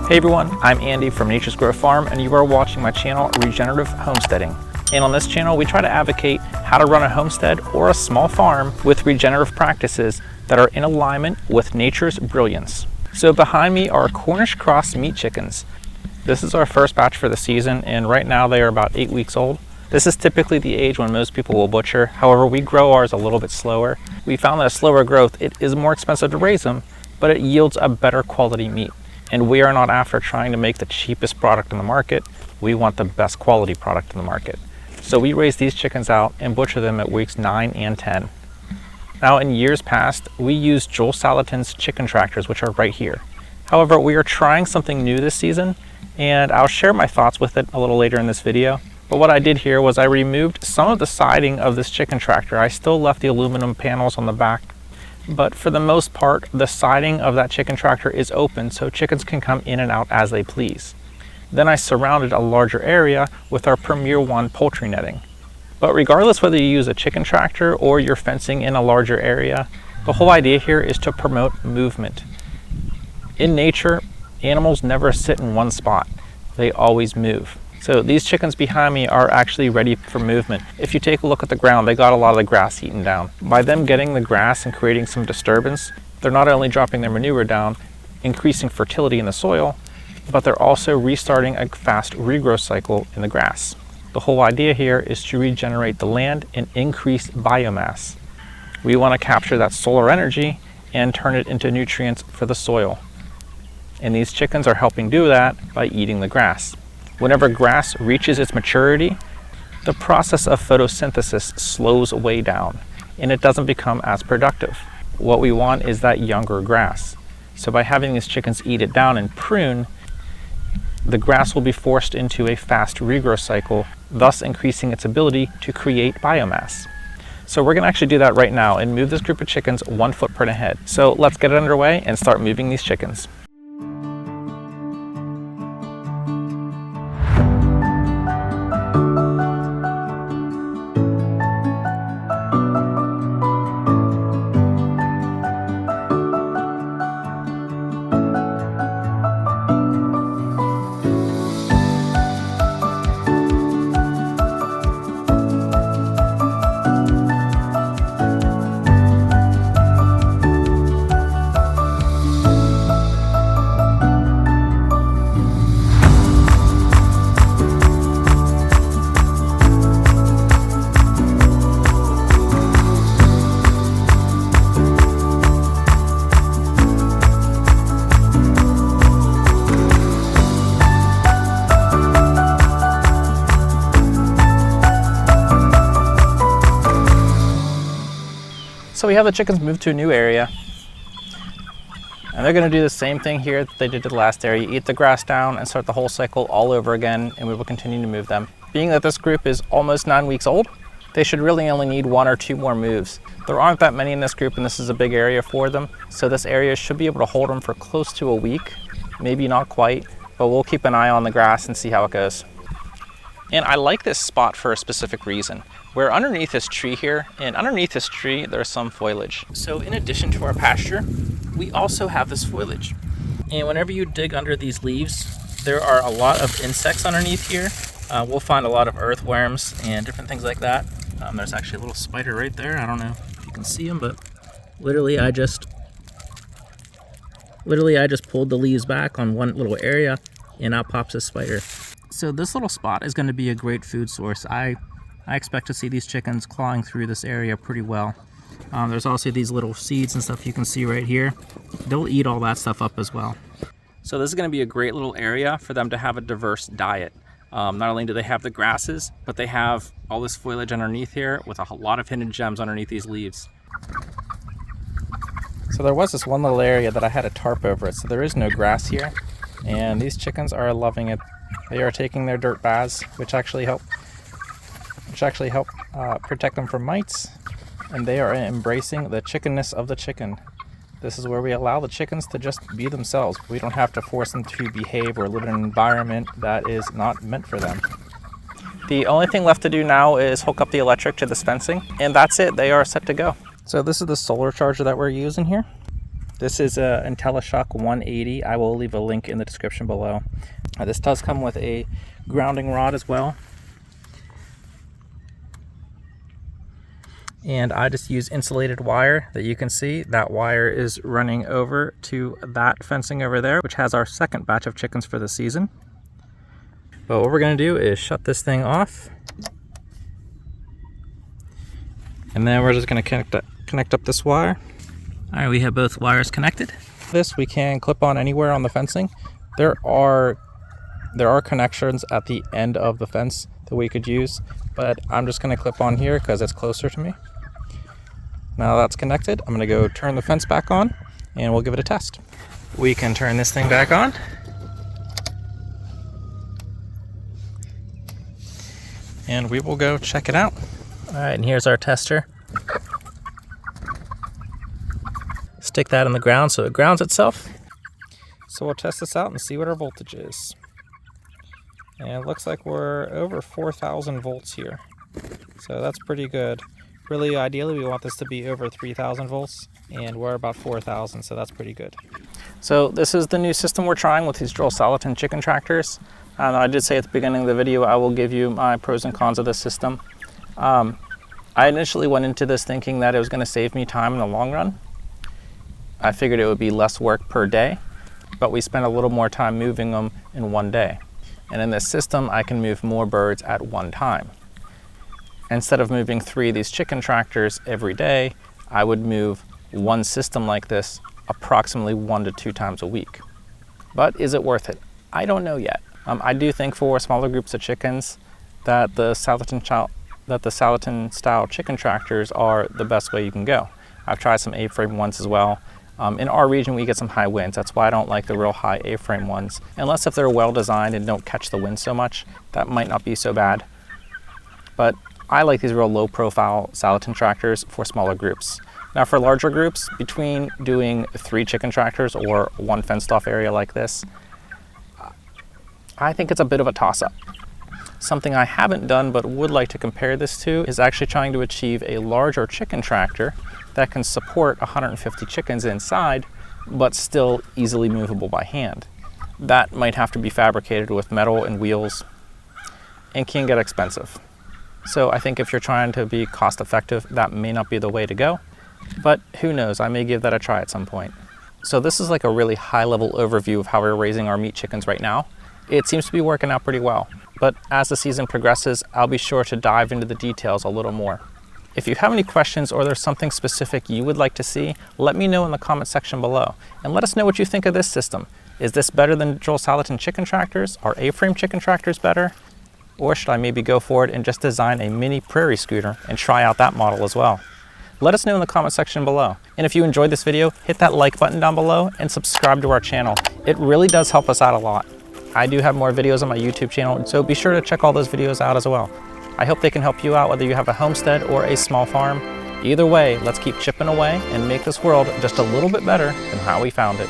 Hey everyone, I'm Andy from Nature's Grow Farm, and you are watching my channel, Regenerative Homesteading. And on this channel, we try to advocate how to run a homestead or a small farm with regenerative practices that are in alignment with nature's brilliance. So behind me are Cornish Cross meat chickens. This is our first batch for the season, and right now they are about 8 weeks old. This is typically the age when most people will butcher. However, we grow ours a little bit slower. We found that a slower growth, it is more expensive to raise them, but it yields a better quality meat. And we are not after trying to make the cheapest product in the market. We want the best quality product in the market. So we raise these chickens out and butcher them at weeks 9 and 10. Now in years past, we used Joel Salatin's chicken tractors, which are right here. However, we are trying something new this season, and I'll share my thoughts with it a little later in this video. But what I did here was I removed some of the siding of this chicken tractor. I still left the aluminum panels on the back, but for the most part, the siding of that chicken tractor is open so chickens can come in and out as they please. Then I surrounded a larger area with our Premier One poultry netting. But regardless whether you use a chicken tractor or you're fencing in a larger area, the whole idea here is to promote movement. In nature, animals never sit in one spot. They always move. So these chickens behind me are actually ready for movement. If you take a look at the ground, they got a lot of the grass eaten down. By them getting the grass and creating some disturbance, they're not only dropping their manure down, increasing fertility in the soil, but they're also restarting a fast regrowth cycle in the grass. The whole idea here is to regenerate the land and increase biomass. We want to capture that solar energy and turn it into nutrients for the soil. And these chickens are helping do that by eating the grass. Whenever grass reaches its maturity, the process of photosynthesis slows way down and it doesn't become as productive. What we want is that younger grass. So by having these chickens eat it down and prune, the grass will be forced into a fast regrowth cycle, thus increasing its ability to create biomass. So we're gonna actually do that right now and move this group of chickens 1 footprint ahead. So let's get it underway and start moving these chickens. So we have the chickens moved to a new area, and they're going to do the same thing here that they did to the last area, eat the grass down and start the whole cycle all over again, and we will continue to move them. Being that this group is almost 9 weeks old, they should really only need 1 or 2 more moves. There aren't that many in this group, and this is a big area for them, so this area should be able to hold them for close to a week, maybe not quite, but we'll keep an eye on the grass and see how it goes. And I like this spot for a specific reason. We're underneath this tree here, and underneath this tree there's some foliage. So in addition to our pasture, we also have this foliage. And whenever you dig under these leaves, there are a lot of insects underneath here. We'll find a lot of earthworms and different things like that. There's actually a little spider right there. I don't know if you can see him, but literally I just pulled the leaves back on one little area, and out pops a spider. So this little spot is going to be a great food source. I expect to see these chickens clawing through this area pretty well. There's also these little seeds and stuff you can see right here. They'll eat all that stuff up as well. So this is going to be a great little area for them to have a diverse diet. Not only do they have the grasses, but they have all this foliage underneath here with a lot of hidden gems underneath these leaves. So there was this one little area that I had a tarp over it, so there is no grass here. And these chickens are loving it. They are taking their dirt baths, which actually help protect them from mites, and they are embracing the chickenness of the chicken. This is where we allow the chickens to just be themselves. We don't have to force them to behave or live in an environment that is not meant for them. The only thing left to do now is hook up the electric to this fencing, and that's it. They are set to go. So this is the solar charger that we're using here. This is a IntelliShock 180. I will leave a link in the description below. This does come with a grounding rod as well. And I just use insulated wire that you can see. That wire is running over to that fencing over there, which has our second batch of chickens for the season. But what we're gonna do is shut this thing off. And then we're just gonna connect up this wire. All right, we have both wires connected. This we can clip on anywhere on the fencing. There are connections at the end of the fence that we could use, but I'm just gonna clip on here because it's closer to me. Now that's connected, I'm gonna go turn the fence back on and we'll give it a test. We can turn this thing back on. And we will go check it out. All right, and here's our tester. Stick that in the ground so it grounds itself. So we'll test this out and see what our voltage is. And it looks like we're over 4,000 volts here. So that's pretty good. Really, ideally, we want this to be over 3,000 volts, and we're about 4,000, so that's pretty good. So this is the new system we're trying with these Joel Salatin chicken tractors. I did say at the beginning of the video, I will give you my pros and cons of this system. I initially went into this thinking that it was gonna save me time in the long run. I figured it would be less work per day, but we spent a little more time moving them in one day. And in this system, I can move more birds at one time. Instead of moving 3 of these chicken tractors every day, I would move one system like this approximately 1 to 2 times a week. But is it worth it? I don't know yet. I do think for smaller groups of chickens that the Salatin style chicken tractors are the best way you can go. I've tried some A-frame ones as well. In our region, we get some high winds. That's why I don't like the real high A-frame ones. Unless if they're well designed and don't catch the wind so much, that might not be so bad. But I like these real low profile Salatin tractors for smaller groups. Now for larger groups, between doing 3 chicken tractors or 1 fenced off area like this, I think it's a bit of a toss-up. Something I haven't done but would like to compare this to is actually trying to achieve a larger chicken tractor that can support 150 chickens inside, but still easily movable by hand. That might have to be fabricated with metal and wheels and can get expensive. So I think if you're trying to be cost effective, that may not be the way to go, but who knows, I may give that a try at some point. So this is like a really high level overview of how we're raising our meat chickens right now. It seems to be working out pretty well, but as the season progresses, I'll be sure to dive into the details a little more. If you have any questions or there's something specific you would like to see, let me know in the comment section below, and let us know what you think of this system. Is this better than Joel Salatin chicken tractors? Are A-frame chicken tractors better? Or should I maybe go for it and just design a mini prairie scooter and try out that model as well? Let us know in the comment section below. And if you enjoyed this video, hit that like button down below and subscribe to our channel. It really does help us out a lot. I do have more videos on my YouTube channel, so be sure to check all those videos out as well. I hope they can help you out whether you have a homestead or a small farm. Either way, let's keep chipping away and make this world just a little bit better than how we found it.